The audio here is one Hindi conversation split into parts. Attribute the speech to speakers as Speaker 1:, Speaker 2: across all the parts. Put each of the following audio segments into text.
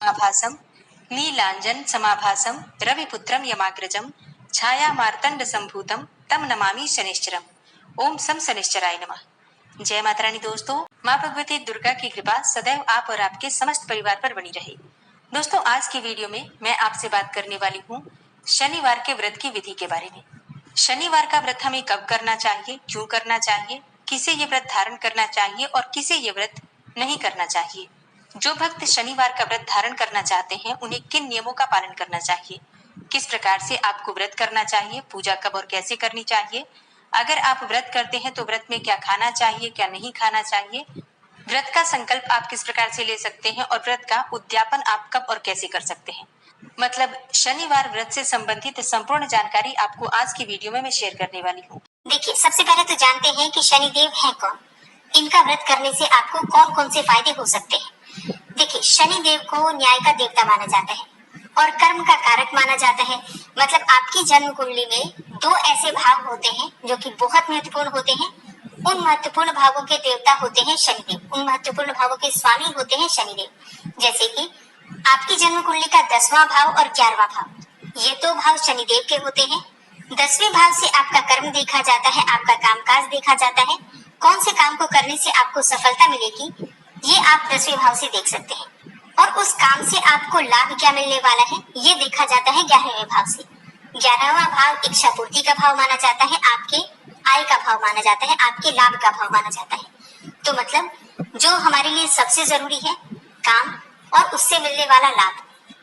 Speaker 1: समाभासम नीलांजन समाभासम रविपुत्रम यमाग्रजम छाया मार्तंड संभूतम तम नमामि शनिश्चरम। ओम सम शनिश्चराय नमः। जय माता रानी। दोस्तों, माँ भगवती दुर्गा की कृपा सदैव आप और आपके समस्त परिवार पर बनी रहे। दोस्तों, आज की वीडियो में मैं आपसे बात करने वाली हूँ शनिवार के व्रत की विधि के बारे में। शनिवार का व्रत हमें कब करना चाहिए, क्यों करना चाहिए, किसे ये व्रत धारण करना चाहिए और किसे ये व्रत नहीं करना चाहिए। जो भक्त शनिवार का व्रत धारण करना चाहते हैं उन्हें किन नियमों का पालन करना चाहिए, किस प्रकार से आपको व्रत करना चाहिए, पूजा कब और कैसे करनी चाहिए, अगर आप व्रत करते हैं तो व्रत में क्या खाना चाहिए, क्या नहीं खाना चाहिए, व्रत का संकल्प आप किस प्रकार से ले सकते हैं और व्रत का उद्यापन आप कब और कैसे कर सकते हैं। मतलब शनिवार व्रत से संबंधित संपूर्ण जानकारी आपको आज की वीडियो में मैं शेयर करने वाली हूँ।
Speaker 2: देखिए, सबसे पहले तो जानते हैं कि शनिदेव है कौन, इनका व्रत करने से आपको कौन कौन से फायदे हो सकते हैं। देखिए, शनिदेव को न्याय का देवता माना जाता है और कर्म का कारक माना जाता है। मतलब आपकी जन्म कुंडली में दो ऐसे भाव होते हैं जो कि बहुत महत्वपूर्ण होते हैं। उन महत्वपूर्ण भावों के देवता होते हैं शनिदेव, उन महत्वपूर्ण भावों के स्वामी होते हैं शनिदेव। जैसे कि आपकी जन्म कुंडली का 10वां भाव और 11वां भाव, ये दो भाव शनिदेव के होते हैं। 10वें भाव से आपका कर्म देखा जाता है, आपका कामकाज देखा जाता है, कौन से काम को करने से आपको सफलता मिलेगी, ये आप 10वें भाव से देख सकते हैं। और उस काम से आपको लाभ क्या मिलने वाला है, ये देखा जाता है 11वें भाव से। 11वां भाव इच्छा पूर्ति का भाव माना जाता है, आपके आय का भाव माना जाता है, आपके लाभ का भाव माना जाता है। तो मतलब जो हमारे लिए सबसे जरूरी है, काम और उससे मिलने वाला लाभ,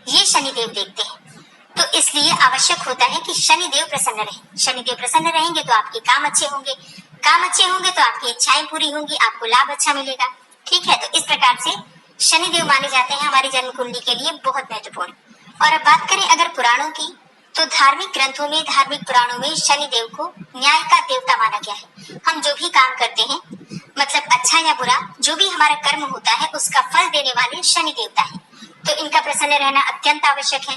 Speaker 2: ये शनिदेव देखते हैं। तो इसलिए आवश्यक होता है कि शनिदेव प्रसन्न रहे। शनिदेव प्रसन्न रहेंगे तो आपके काम अच्छे होंगे, काम अच्छे होंगे तो आपकी इच्छाएं पूरी होंगी, आपको लाभ अच्छा मिलेगा। ठीक है, तो इस प्रकार से शनिदेव माने जाते हैं हमारी जन्म कुंडली के लिए बहुत महत्वपूर्ण। और अब बात करें अगर पुराणों की, तो धार्मिक ग्रंथों में, धार्मिक पुराणों में शनिदेव को न्याय का देवता माना गया है। हम जो भी काम करते हैं, मतलब अच्छा या बुरा, जो भी हमारा कर्म होता है उसका फल देने वाले शनि देवता है। तो इनका प्रसन्न रहना अत्यंत आवश्यक है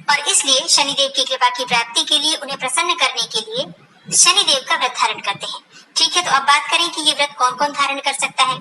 Speaker 2: और इसलिए शनिदेव की कृपा की प्राप्ति के लिए, उन्हें प्रसन्न करने के लिए शनिदेव का व्रत धारण करते हैं। ठीक है, तो अब बात करें कि ये व्रत कौन कौन धारण कर सकता है।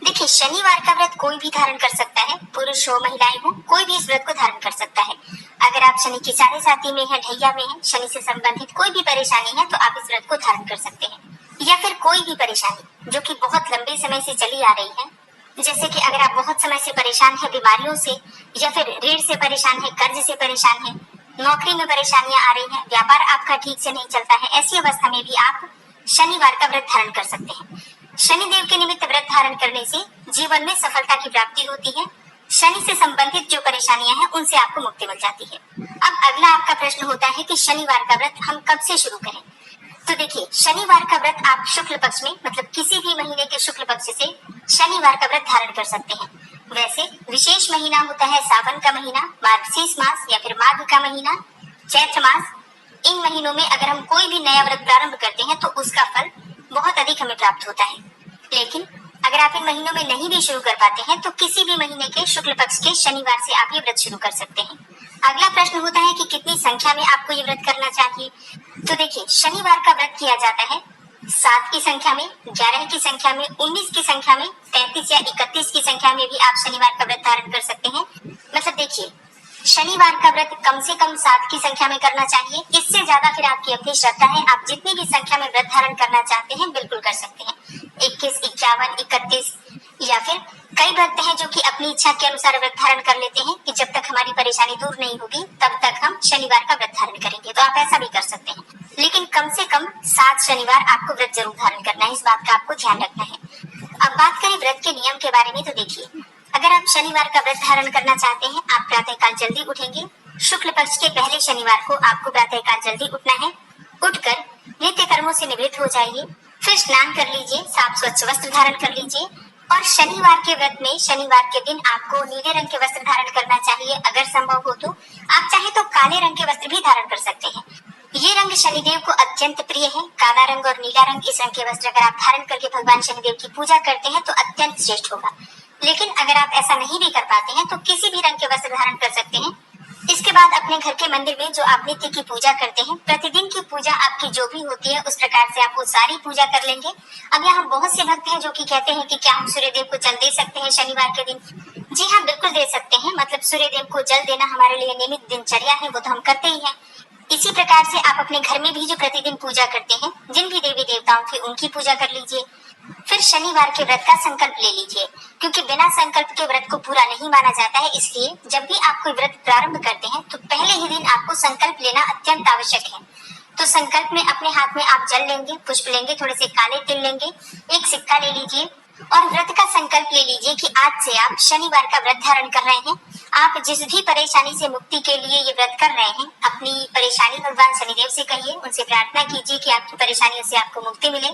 Speaker 2: देखिए, शनिवार का व्रत कोई भी धारण कर सकता है, पुरुष हो महिलाएं हो, कोई भी इस व्रत को धारण कर सकता है। अगर आप शनि की साढ़े साथी में है, ढैया में है, शनि से संबंधित कोई भी परेशानी है तो आप इस व्रत को धारण कर सकते हैं। या फिर कोई भी परेशानी जो कि बहुत लंबे समय से चली आ रही है, जैसे कि अगर आप बहुत समय से परेशान है बीमारियों से, या फिर ऋण से परेशान है, कर्ज से परेशान है, नौकरी में परेशानियां आ रही हैं, व्यापार आपका ठीक से नहीं चलता है, ऐसी अवस्था में भी आप शनिवार का व्रत धारण कर सकते हैं। शनिदेव के निमित्त व्रत धारण करने से जीवन में सफलता की प्राप्ति होती है। शनि से संबंधित जो परेशानियां हैं उनसे आपको मुक्ति मिल जाती है। अब अगला आपका प्रश्न होता है कि शनिवार का व्रत हम कब से शुरू करें। तो देखिए, शनिवार का व्रत आप शुक्ल पक्ष में, मतलब किसी भी महीने के शुक्ल पक्ष से शनिवार का व्रत धारण कर सकते हैं। वैसे विशेष महीना होता है सावन का महीना, मार्गशीर्ष मास या फिर माघ का महीना, चैत्र मास। इन महीनों में अगर हम कोई भी नया व्रत प्रारंभ करते हैं तो उसका फल बहुत अधिक हमें प्राप्त होता है। लेकिन अगर आप इन महीनों में नहीं भी शुरू कर पाते हैं तो किसी भी महीने के शुक्ल पक्ष के शनिवार से आप ये व्रत शुरू कर सकते हैं। अगला प्रश्न होता है कि कितनी संख्या में आपको ये व्रत करना चाहिए। तो देखिए, शनिवार का व्रत किया जाता है 7 की संख्या में, 11 की संख्या में, 19 की संख्या में, 33 या 31 की संख्या में भी आप शनिवार का व्रत धारण कर सकते हैं। मतलब देखिए, शनिवार का व्रत कम से कम 7 की संख्या में करना चाहिए। इससे ज्यादा फिर आपकी अपनी श्रद्धा है, आप जितनी भी संख्या में व्रत धारण करना चाहते हैं बिल्कुल कर सकते हैं। 21, 51, 31, या फिर कई भक्त हैं जो कि अपनी इच्छा के अनुसार व्रत धारण कर लेते हैं कि जब तक हमारी परेशानी दूर नहीं होगी तब तक हम शनिवार का व्रत धारण करेंगे। तो आप ऐसा भी कर सकते हैं, लेकिन कम से कम 7 शनिवार आपको व्रत जरूर धारण करना है, इस बात का आपको ध्यान रखना है। अब बात करें व्रत के नियम के बारे में, तो देखिए, अगर आप शनिवार का व्रत धारण करना चाहते हैं, आप प्रातःकाल जल्दी उठेंगे। शुक्ल पक्ष के पहले शनिवार को आपको प्रातःकाल जल्दी उठना है। उठकर नित्य कर्मों से निवृत्त हो जाइए, फिर स्नान कर लीजिए, साफ स्वच्छ वस्त्र धारण कर लीजिए। और शनिवार के व्रत में शनिवार के दिन आपको नीले रंग के वस्त्र धारण करना चाहिए। अगर संभव हो तो आप चाहे तो काले रंग के वस्त्र भी धारण कर सकते हैं। ये रंग शनिदेव को अत्यंत प्रिय है। काला रंग और नीला रंग, इस रंग के वस्त्र अगर आप धारण करके भगवान शनिदेव की पूजा करते हैं तो अत्यंत श्रेष्ठ होगा। लेकिन अगर आप ऐसा नहीं भी कर पाते हैं तो किसी भी रंग के वस्त्र धारण कर सकते हैं। इसके बाद अपने घर के मंदिर में जो आप नित्य की पूजा करते हैं, प्रतिदिन की पूजा आपकी जो भी होती है उस प्रकार से आप वो सारी पूजा कर लेंगे। अब यहाँ बहुत से भक्त हैं जो कि कहते हैं कि क्या हम सूर्यदेव को जल दे सकते हैं शनिवार के दिन? जी हाँ, बिल्कुल दे सकते हैं। मतलब सूर्यदेव को जल देना हमारे लिए नियमित दिनचर्या है, वो तो हम करते ही हैं। इसी प्रकार से आप अपने घर में भी जो प्रतिदिन पूजा करते हैं, जिन भी देवी देवताओं की, उनकी पूजा कर लीजिए। फिर शनिवार के व्रत का संकल्प ले लीजिए, क्योंकि बिना संकल्प के व्रत को पूरा नहीं माना जाता है। इसलिए जब भी आप कोई व्रत प्रारंभ करते हैं तो पहले ही दिन आपको संकल्प लेना अत्यंत आवश्यक है। तो संकल्प में अपने हाथ में आप जल लेंगे, पुष्प लेंगे, थोड़े से काले तिल लेंगे, एक सिक्का ले लीजिए और व्रत का संकल्प ले लीजिए कि आज से आप शनिवार का व्रत धारण कर रहे हैं। आप जिस भी परेशानी से मुक्ति के लिए ये व्रत कर रहे हैं, अपनी परेशानी भगवान शनिदेव से कहिए, उनसे प्रार्थना कीजिए कि आपकी परेशानियों से आपको मुक्ति मिले।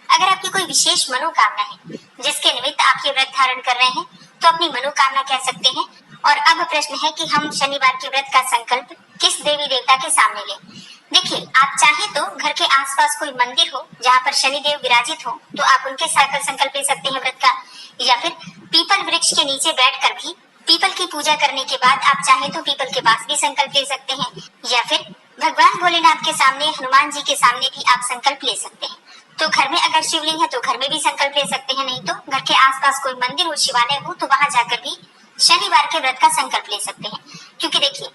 Speaker 2: अगर आपकी कोई विशेष मनोकामना है जिसके निमित्त आप ये व्रत धारण कर रहे हैं, तो अपनी मनोकामना कह सकते हैं। और अब प्रश्न है कि हम शनिवार के व्रत का संकल्प किस देवी देवता के सामने लें? देखिए, आप चाहे तो घर के आसपास कोई मंदिर हो जहाँ पर शनिदेव विराजित हो, तो आप उनके साथ संकल्प ले सकते हैं व्रत का। या फिर पीपल वृक्ष के नीचे बैठकर भी पीपल की पूजा करने के बाद आप चाहे तो पीपल के पास भी संकल्प ले सकते हैं। या फिर भगवान भोलेनाथ के सामने, हनुमान जी के सामने भी आप संकल्प ले सकते हैं। तो घर में अगर शिवलिंग है तो घर में भी संकल्प ले सकते हैं, नहीं तो घर के आसपास कोई मंदिर हो, शिवालय हो, तो वहां जाकर भी शनिवार के व्रत का संकल्प ले सकते हैं। क्योंकि देखिए,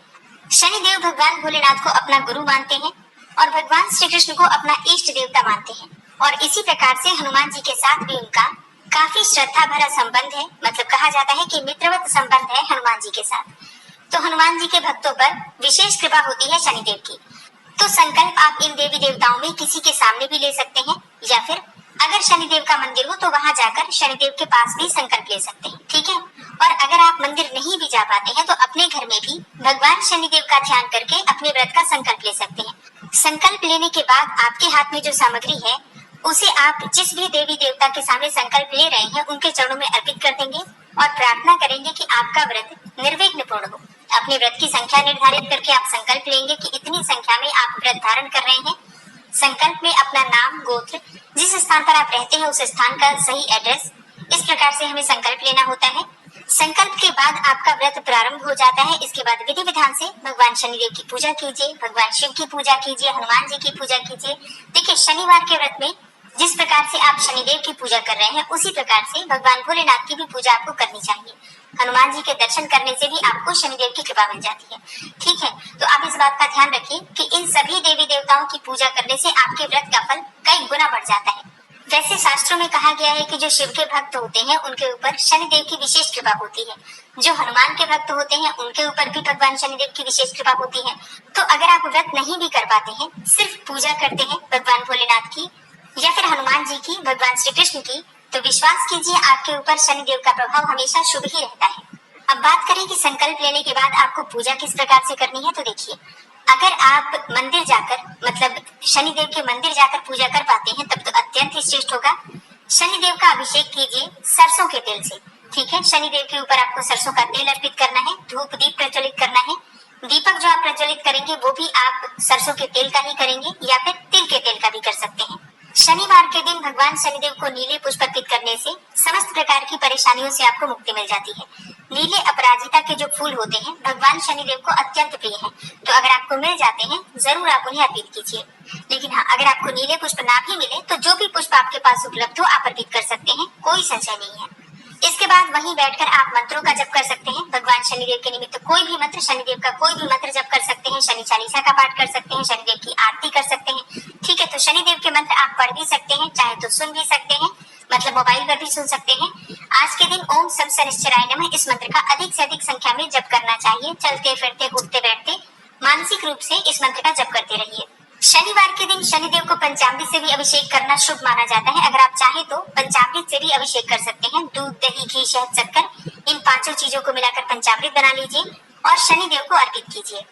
Speaker 2: शनिदेव भगवान भोलेनाथ को अपना गुरु मानते हैं और भगवान श्री कृष्ण को अपना इष्ट देवता मानते हैं। और इसी प्रकार से हनुमान जी के साथ भी उनका काफी श्रद्धा भरा संबंध है। मतलब कहा जाता है कि मित्रवत संबंध है हनुमान जी के साथ। तो हनुमान जी के भक्तों पर विशेष कृपा होती है शनिदेव की। तो संकल्प आप इन देवी देवताओं में किसी के सामने भी ले सकते हैं, या फिर अगर शनिदेव का मंदिर हो तो वहां जाकर शनिदेव के पास भी संकल्प ले सकते हैं, ठीक है। और अगर आप मंदिर नहीं भी जा पाते हैं तो अपने घर में भी भगवान शनिदेव का ध्यान करके अपने व्रत का संकल्प ले सकते हैं। संकल्प लेने के बाद आपके हाथ में जो सामग्री है उसे आप जिस भी देवी देवता के सामने संकल्प ले रहे हैं उनके चरणों में अर्पित कर देंगे और प्रार्थना करेंगे कि आपका व्रत निर्विघ्न पूर्ण हो। अपने व्रत की संख्या निर्धारित करके आप संकल्प लेंगे कि इतनी संख्या में आप व्रत धारण कर रहे हैं। संकल्प में अपना नाम, गोत्र, जिस स्थान पर आप रहते हैं उस स्थान का सही एड्रेस, इस प्रकार से हमें संकल्प लेना होता है। संकल्प के बाद आपका व्रत प्रारंभ हो जाता है। इसके बाद विधि विधान से भगवान शनिदेव की पूजा कीजिए, भगवान शिव की पूजा कीजिए, हनुमान जी की पूजा कीजिए। देखिए, शनिवार के व्रत में जिस प्रकार से आप शनिदेव की पूजा कर रहे हैं उसी प्रकार से भगवान भोलेनाथ की भी पूजा आपको करनी चाहिए। हनुमान जी के दर्शन करने से भी आपको शनिदेव की कृपा मिल जाती है, ठीक है। तो आप इस बात का ध्यान रखिए कि इन सभी देवी देवताओं की पूजा करने से आपके व्रत का फल कई गुना बढ़ जाता है। वैसे शास्त्रों में कहा गया है कि जो शिव के भक्त होते हैं उनके ऊपर शनिदेव की विशेष कृपा होती है। जो हनुमान के भक्त होते हैं उनके ऊपर भी भगवान शनिदेव की विशेष कृपा होती है। तो अगर आप व्रत नहीं भी कर पाते हैं, सिर्फ पूजा करते हैं भगवान भोलेनाथ की या फिर हनुमान जी की, भगवान श्री कृष्ण की, तो विश्वास कीजिए आपके ऊपर शनिदेव का प्रभाव हमेशा शुभ ही रहता है। अब बात करें कि संकल्प लेने के बाद आपको पूजा किस प्रकार से करनी है, तो देखिए, अगर आप मंदिर जाकर, मतलब शनिदेव के मंदिर जाकर पूजा कर पाते हैं तब तो अत्यंत ही श्रेष्ठ होगा। शनिदेव का अभिषेक कीजिए सरसों के तेल से, ठीक है। शनिदेव के ऊपर आपको सरसों का तेल अर्पित करना है, धूप दीप प्रज्वलित करना है। दीपक जो आप प्रज्वलित करेंगे वो भी आप सरसों के तेल का ही करेंगे या फिर तिल के तेल का भी कर सकते हैं। शनिवार के दिन भगवान शनिदेव को नीले पुष्प अर्पित करने से समस्त प्रकार की परेशानियों से आपको मुक्ति मिल जाती है। नीले अपराजिता के जो फूल होते हैं भगवान शनिदेव को अत्यंत प्रिय हैं, तो अगर आपको मिल जाते हैं जरूर आप उन्हें अर्पित कीजिए। लेकिन हाँ, अगर आपको नीले पुष्प ना भी मिले तो जो भी पुष्प आपके पास उपलब्ध हो आप अर्पित कर सकते हैं, कोई संशय नहीं है। इसके बाद वहीं बैठकर आप मंत्रों का जप कर सकते हैं। भगवान शनिदेव के निमित्त कोई भी मंत्र, शनिदेव का कोई भी मंत्र जप कर सकते हैं। शनि चालीसा का पाठ कर सकते हैं, शनिदेव की आरती कर सकते हैं, ठीक है। तो शनिदेव के मंत्र आप पढ़ भी सकते हैं, चाहे तो सुन भी सकते हैं, मतलब मोबाइल पर भी सुन सकते हैं। आज के दिन ओम सम शनिश्चराय नमः इस मंत्र का अधिक से अधिक संख्या में जप करना चाहिए। चलते फिरते, उठते बैठते मानसिक रूप से इस मंत्र का जप करते रहिए। शनिवार के दिन शनिदेव को पंचामृत से भी अभिषेक करना शुभ माना जाता है। अगर आप चाहे तो पंचामृत से भी अभिषेक कर सकते हैं। दूध, दही, घी, शहद, शक्कर, इन पांचों चीजों को मिलाकर पंचामृत बना लीजिए और शनिदेव को अर्पित कीजिए।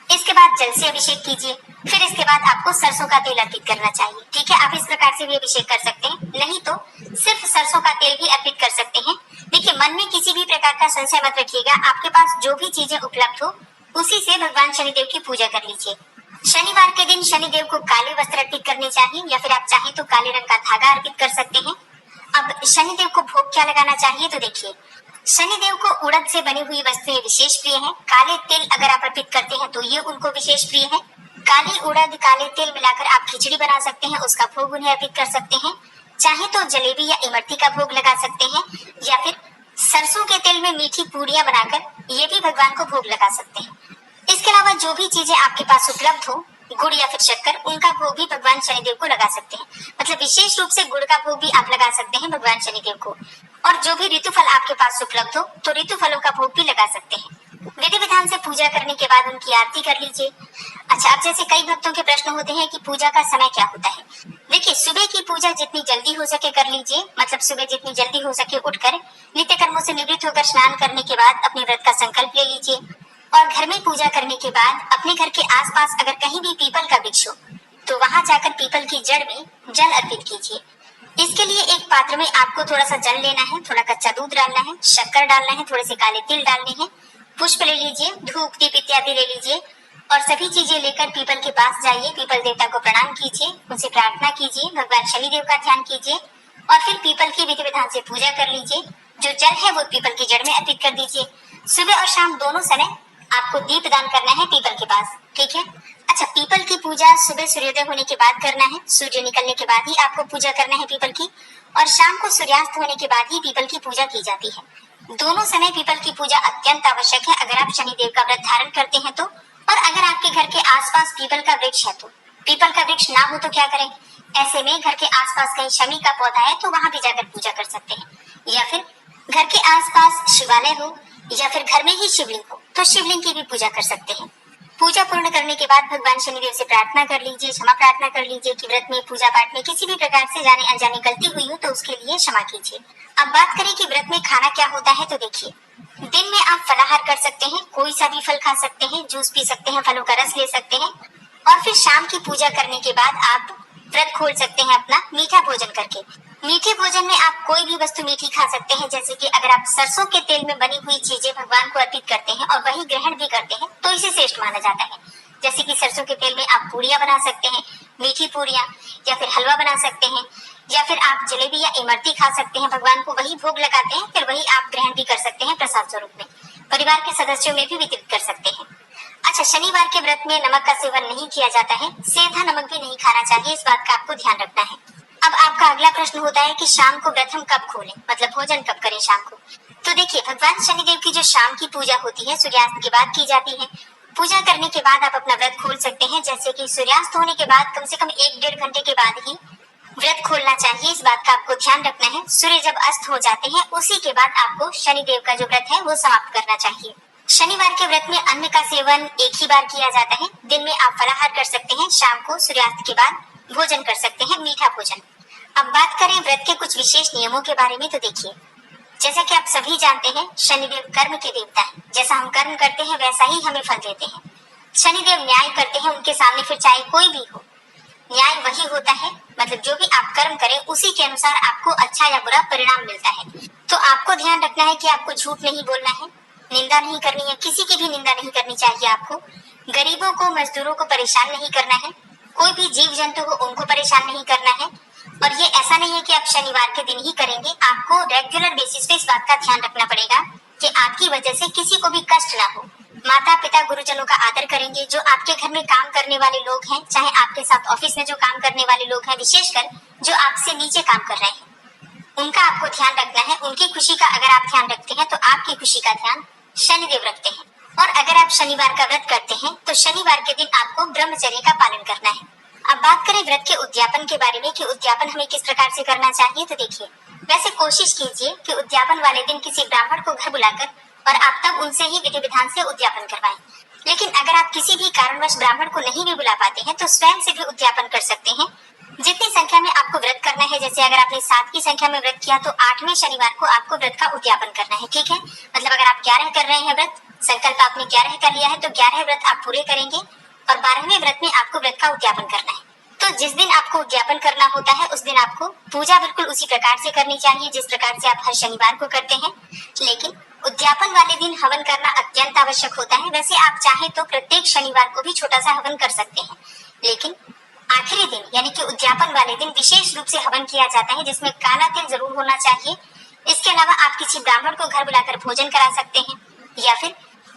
Speaker 2: इसके बाद जल से अभिषेक कीजिए। फिर इसके बाद आपको सरसों का तेल अर्पित करना चाहिए, ठीक है। आप इस प्रकार से भी अभिषेक कर सकते हैं, नहीं तो सिर्फ सरसों का तेल भी अर्पित कर सकते हैं। देखिए, मन में किसी भी प्रकार का संशय मत रखिएगा। आपके पास जो भी चीजें उपलब्ध हो उसी से भगवान शनिदेव की पूजा कर लीजिए। शनिवार के दिन शनिदेव को काले वस्त्र अर्पित करने चाहिए या फिर आप चाहें तो काले रंग का धागा अर्पित कर सकते हैं। अब शनिदेव को भोग क्या लगाना चाहिए, तो देखिए, शनिदेव को उड़द से बनी हुई वस्तुएं विशेष प्रिय हैं। काले तिल अगर आप अर्पित करते हैं तो ये उनको विशेष प्रिय है। काली उड़द काले तिल मिलाकर आप खिचड़ी बना सकते हैं, उसका भोग उन्हें अर्पित कर सकते हैं। चाहे तो जलेबी या इमरती का भोग लगा सकते हैं, या फिर सरसों के तेल में मीठी पूड़ियां बनाकर ये भी भगवान को भोग लगा सकते हैं। इसके अलावा जो भी चीजें आपके पास उपलब्ध हो, गुड़ या फिर शक्कर, उनका भोग भी भगवान शनिदेव को लगा सकते हैं। मतलब विशेष रूप से गुड़ का भोग भी आप लगा सकते हैं भगवान शनिदेव को। और जो भी ऋतु फल आपके पास उपलब्ध हो तो ऋतु फलों का भोग भी लगा सकते हैं। विधि विधान से पूजा करने के बाद उनकी आरती कर लीजिए। अच्छा, अब जैसे कई भक्तों के प्रश्न होते हैं कि पूजा का समय क्या होता है। देखिए, सुबह की पूजा जितनी जल्दी हो सके कर लीजिए। मतलब सुबह जितनी जल्दी हो सके उठकर नित्य कर्मों से निवृत्त होकर स्नान करने के बाद अपने व्रत का संकल्प ले लीजिए। और घर में पूजा करने के बाद अपने घर के आसपास अगर कहीं भी पीपल का वृक्ष हो तो वहां जाकर पीपल की जड़ में जल अर्पित कीजिए। इसके लिए एक पात्र में आपको थोड़ा सा जल लेना है, थोड़ा कच्चा दूध डालना है, शक्कर डालना है, थोड़े से काले तिल डालने हैं, पुष्प ले लीजिए, धूप दीप इत्यादि ले लीजिए और सभी चीजें लेकर पीपल के पास जाइए। पीपल देवता को प्रणाम कीजिए, उनसे प्रार्थना कीजिए, भगवान शनिदेव का ध्यान कीजिए और फिर पीपल की विधि विधान से पूजा कर लीजिए। जो जल है वो पीपल की जड़ में अर्पित कर दीजिए। सुबह और शाम दोनों समय आपको दीप दान करना है पीपल के पास, ठीक है। अच्छा, पीपल की पूजा सुबह सूर्योदय होने के बाद करना है, सूर्य निकलने के बाद ही आपको पूजा करना है पीपल की। और शाम को सूर्यास्त होने के बाद ही पीपल की पूजा की जाती है। दोनों समय पीपल की पूजा अत्यंत आवश्यक है अगर आप शनिदेव का व्रत धारण करते हैं तो। और अगर आपके घर के आसपास पीपल का वृक्ष है तो। पीपल का वृक्ष ना हो तो क्या करें, ऐसे में घर के आसपास कहीं शमी का पौधा है तो वहां भी जाकर पूजा कर सकते हैं। या फिर घर के आसपास शिवालय हो या फिर घर में ही शिवलिंग हो तो शिवलिंग की भी पूजा कर सकते हैं। पूजा पूर्ण करने के बाद भगवान शनिदेव से प्रार्थना कर लीजिए, क्षमा प्रार्थना कर लीजिए कि व्रत में पूजा पाठ में किसी भी प्रकार से जाने अनजाने गलती हुई हो तो उसके लिए क्षमा कीजिए। अब बात करें कि व्रत में खाना क्या होता है तो देखिए, दिन में आप फलाहार कर सकते हैं, कोई सा भी फल खा सकते हैं, जूस पी सकते हैं, फलों का रस ले सकते हैं और फिर शाम की पूजा करने के बाद आप व्रत खोल सकते हैं अपना मीठा भोजन करके। मीठे भोजन में आप कोई भी वस्तु मीठी खा सकते हैं, जैसे कि अगर आप सरसों के तेल में बनी हुई चीजें भगवान को अर्पित करते हैं और वही ग्रहण भी करते हैं तो इसे श्रेष्ठ माना जाता है। जैसे कि सरसों के तेल में आप पूड़ियां बना सकते हैं, मीठी पूड़ियां, या फिर हलवा बना सकते हैं, या फिर आप जलेबी या इमरती खा सकते हैं। भगवान को वही भोग लगाते हैं, फिर वही आप ग्रहण भी कर सकते हैं प्रसाद स्वरूप में। परिवार के सदस्यों में भी वितरित कर सकते हैं। अच्छा, शनिवार के व्रत में नमक का सेवन नहीं किया जाता है, सेंधा नमक भी नहीं खाना चाहिए, इस बात का आपको ध्यान रखना है। अब आपका अगला प्रश्न होता है कि शाम को व्रत हम कब खोलें, मतलब भोजन कब करें शाम को। तो देखिए, भगवान शनिदेव की जो शाम की पूजा होती है सूर्यास्त के बाद की जाती है। पूजा करने के बाद आप अपना व्रत खोल सकते हैं, जैसे कि सूर्यास्त होने के बाद कम से कम 1-1.5 घंटे के बाद ही व्रत खोलना चाहिए, इस बात का आपको ध्यान रखना है। सूर्य जब अस्त हो जाते हैं उसी के बाद आपको शनिदेव का जो व्रत है वो समाप्त करना चाहिए। शनिवार के व्रत में अन्न का सेवन एक ही बार किया जाता है। दिन में आप फलाहार कर सकते हैं, शाम को सूर्यास्त के बाद भोजन कर सकते हैं, मीठा भोजन। अब बात करें व्रत के कुछ विशेष नियमों के बारे में तो देखिए, जैसा कि आप सभी जानते हैं शनिदेव कर्म के देवता हैं। जैसा हम कर्म करते हैं वैसा ही हमें फल देते हैं। शनिदेव न्याय करते हैं, उनके सामने फिर चाहे कोई भी हो न्याय वही होता है। मतलब जो भी आप कर्म करें उसी के अनुसार आपको अच्छा या बुरा परिणाम मिलता है। तो आपको ध्यान रखना है कि आपको झूठ नहीं बोलना है, निंदा नहीं करनी है, किसी की भी निंदा नहीं करनी चाहिए आपको। गरीबों को, मजदूरों को परेशान नहीं करना है, कोई भी जीव जंतु हो उनको परेशान नहीं करना है। और ये ऐसा नहीं है कि आप शनिवार के दिन ही करेंगे, आपको रेगुलर बेसिस पे इस बात का ध्यान रखना पड़ेगा कि आपकी वजह से किसी को भी कष्ट ना हो। माता पिता गुरुजनों का आदर करेंगे। जो आपके घर में काम करने वाले लोग हैं, चाहे आपके साथ ऑफिस में जो काम करने वाले लोग हैं, विशेषकर जो आपसे नीचे काम कर रहे हैं, उनका आपको ध्यान रखना है। उनकी खुशी का अगर आप ध्यान रखते हैं तो आपकी खुशी का ध्यान शनिदेव रखते हैं। और अगर आप शनिवार का व्रत करते हैं तो शनिवार के दिन आपको ब्रह्मचर्य का पालन करना है। अब बात करें व्रत के उद्यापन के बारे में कि उद्यापन हमें किस प्रकार से करना चाहिए तो देखिए, वैसे कोशिश कीजिए कि उद्यापन वाले दिन किसी ब्राह्मण को घर बुलाकर और आप तब उनसे ही विधि विधान से उद्यापन करवाएं। लेकिन अगर आप किसी भी कारणवश ब्राह्मण को नहीं भी बुला पाते हैं तो स्वयं से भी उद्यापन कर सकते हैं। जितनी संख्या में आपको व्रत करना है, जैसे अगर आपने 7 की संख्या में व्रत किया तो 8वें शनिवार को आपको व्रत का उद्यापन करना है, ठीक है। मतलब अगर आप 11 कर रहे हैं व्रत, संकल्प आपने 11 का लिया है तो 11 व्रत आप पूरे करेंगे और 12वें व्रत में आपको व्रत का उद्यापन करना है। तो जिस दिन आपको उद्यापन करना होता है उस दिन आपको पूजा बिल्कुल उसी प्रकार से करनी चाहिए जिस प्रकार से आप हर शनिवार को करते हैं। लेकिन उद्यापन वाले दिन हवन करना अत्यंत आवश्यक होता है। वैसे आप चाहे तो प्रत्येक शनिवार को भी छोटा सा हवन कर सकते हैं, लेकिन आखिरी दिन यानी कि उद्यापन वाले दिन विशेष रूप से हवन किया जाता है, जिसमें काला तिल जरूर होना चाहिए। इसके अलावा आप किसी ब्राह्मण को घर बुलाकर भोजन करा सकते हैं, या फिर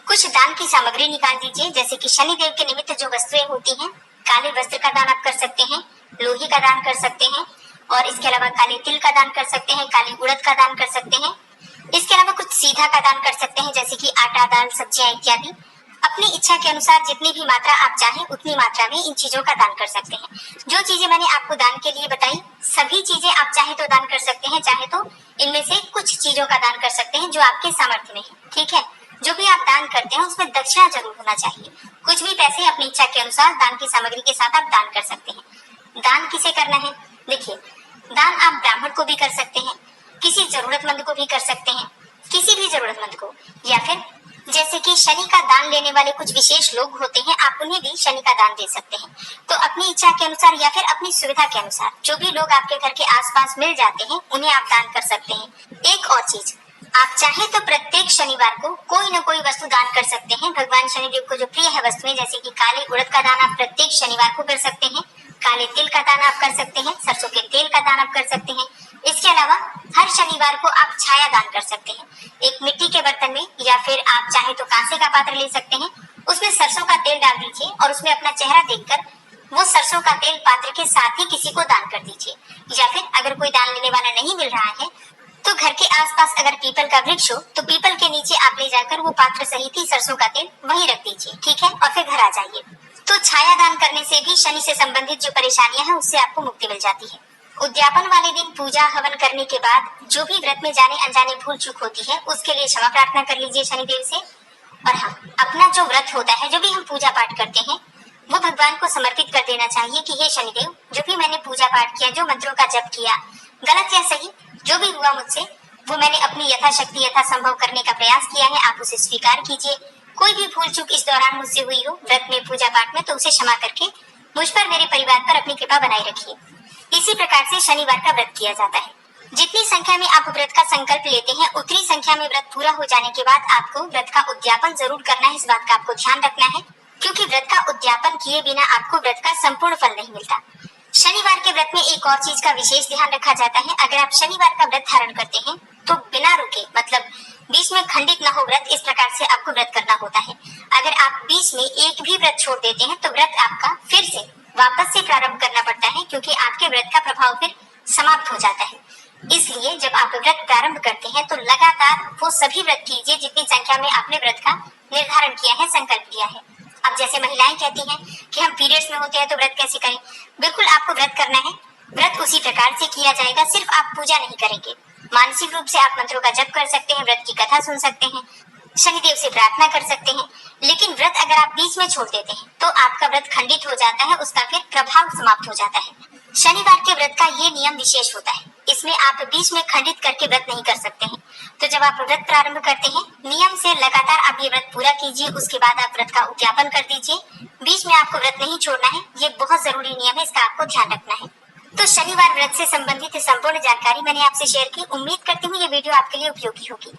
Speaker 2: कुछ दान की सामग्री निकाल दीजिए, जैसे कि शनिदेव के निमित्त जो वस्तुएं होती हैं, काले वस्त्र का दान आप कर सकते हैं, लोहे का दान कर सकते हैं, और इसके अलावा काले तिल का दान कर सकते हैं, काली उड़द का दान कर सकते हैं। इसके अलावा कुछ सीधा का दान कर सकते हैं, जैसे कि आटा, दाल, सब्जियां इत्यादि। अपनी इच्छा के अनुसार जितनी भी मात्रा आप चाहें उतनी मात्रा में इन चीजों का दान कर सकते हैं। जो चीजें मैंने आपको दान के लिए बताई, सभी चीजें आप चाहे तो दान कर सकते हैं, चाहे तो इनमें से कुछ चीजों का दान कर सकते हैं जो आपके सामर्थ्य में है। ठीक है, जो भी आप दान करते हैं उसमें दक्षिणा जरूर होना चाहिए। कुछ भी पैसे अपनी इच्छा के अनुसार दान की सामग्री के साथ आप दान कर सकते हैं। दान किसे करना है? देखिए, दान आप ब्राह्मण को भी कर सकते हैं, किसी जरूरतमंद को भी कर सकते हैं, किसी भी जरूरतमंद को, या फिर जैसे कि शनि का दान लेने वाले कुछ विशेष लोग होते हैं, आप उन्हें भी शनि का दान दे सकते हैं। तो अपनी इच्छा के अनुसार या फिर अपनी सुविधा के अनुसार जो भी लोग आपके घर के आसपास मिल जाते हैं उन्हें आप दान कर सकते हैं। एक और चीज, आप चाहे तो प्रत्येक शनिवार को कोई न कोई वस्तु दान कर सकते हैं। भगवान शनिदेव को जो प्रिय है वस्तुएं, जैसे कि काले उड़द का दान आप प्रत्येक शनिवार को कर सकते हैं, काले तिल का दान आप कर सकते हैं, सरसों के तेल का दान आप कर सकते हैं। इसके अलावा हर शनिवार को आप छाया दान कर सकते हैं। एक मिट्टी के बर्तन में या फिर आप चाहे तो कांसे का पात्र ले सकते हैं, उसमें सरसों का तेल डाल दीजिए और उसमें अपना चेहरा देखकर वो सरसों का तेल पात्र के साथ ही किसी को दान कर दीजिए। या फिर अगर कोई दान लेने वाला नहीं मिल रहा है तो घर के आसपास अगर पीपल का वृक्ष हो तो पीपल के नीचे आप ले जाकर वो पात्र सहित ही सरसों का तेल वहीं रख दीजिए। ठीक है, और फिर घर आ जाइए। तो छाया दान करने से भी शनि से संबंधित जो परेशानियां हैं उससे आपको मुक्ति मिल जाती है। उद्यापन वाले दिन पूजा हवन करने के बाद जो भी व्रत में जाने अनजाने भूल चूक होती है उसके लिए क्षमा प्रार्थना कर लीजिए शनिदेव से। और हाँ, अपना जो व्रत होता है, जो भी हम पूजा पाठ करते हैं, वो भगवान को समर्पित कर देना चाहिए कि हे शनिदेव, जो भी मैंने पूजा पाठ किया, जो मंत्रों का जप किया, गलत या सही जो भी हुआ मुझसे, वो मैंने अपनी यथाशक्ति यथासंभव करने का प्रयास किया है, आप उसे स्वीकार कीजिए। कोई भी भूल चूक इस दौरान मुझसे हुई हो व्रत में, पूजा पाठ में, तो उसे क्षमा करके मुझ पर, मेरे परिवार पर अपनी कृपा बनाए रखिए। इसी प्रकार से शनिवार का व्रत किया जाता है। जितनी संख्या में आप व्रत का संकल्प लेते हैं उतनी संख्या में व्रत पूरा हो जाने के बाद आपको व्रत का उद्यापन जरूर करना है। इस बात का आपको ध्यान रखना है, क्योंकि व्रत का उद्यापन किए बिना आपको व्रत का संपूर्ण फल नहीं मिलता। शनिवार के व्रत में एक और चीज का विशेष ध्यान रखा जाता है। अगर आप शनिवार का व्रत धारण करते हैं तो बिना रुके, मतलब बीच में खंडित न हो व्रत, इस प्रकार से आपको व्रत करना होता है। अगर आप बीच में एक भी व्रत छोड़ देते हैं तो व्रत आपका फिर से वापस से प्रारंभ करना पड़ता है, क्योंकि आपके व्रत का प्रभाव फिर समाप्त हो जाता है। इसलिए जब आप व्रत प्रारंभ करते हैं तो लगातार वो सभी व्रत कीजिए जितनी संख्या में आपने व्रत का निर्धारण किया है, संकल्प किया है। अब जैसे महिलाएं कहती हैं कि हम पीरियड्स में होते हैं तो व्रत कैसे करें, बिल्कुल आपको व्रत करना है। व्रत उसी प्रकार से किया जाएगा, सिर्फ आप पूजा नहीं करेंगे। मानसिक रूप से आप मंत्रों का जप कर सकते हैं, व्रत की कथा सुन सकते हैं, शनिदेव से प्रार्थना कर सकते हैं। लेकिन व्रत अगर आप बीच में छोड़ देते हैं तो आपका व्रत खंडित हो जाता है, उसका फिर प्रभाव समाप्त हो जाता है। शनिवार के व्रत का ये नियम विशेष होता है, इसमें आप बीच में खंडित करके व्रत नहीं कर सकते हैं। तो जब आप व्रत प्रारंभ करते हैं, नियम से लगातार आप ये व्रत पूरा कीजिए, उसके बाद आप व्रत का उद्यापन कर दीजिए। बीच में आपको व्रत नहीं छोड़ना है, ये बहुत जरूरी नियम है, इसका आपको ध्यान रखना है। तो शनिवार व्रत से संबंधित संपूर्ण जानकारी मैंने आपसे शेयर की। उम्मीद करती हूँ ये वीडियो आपके लिए उपयोगी होगी।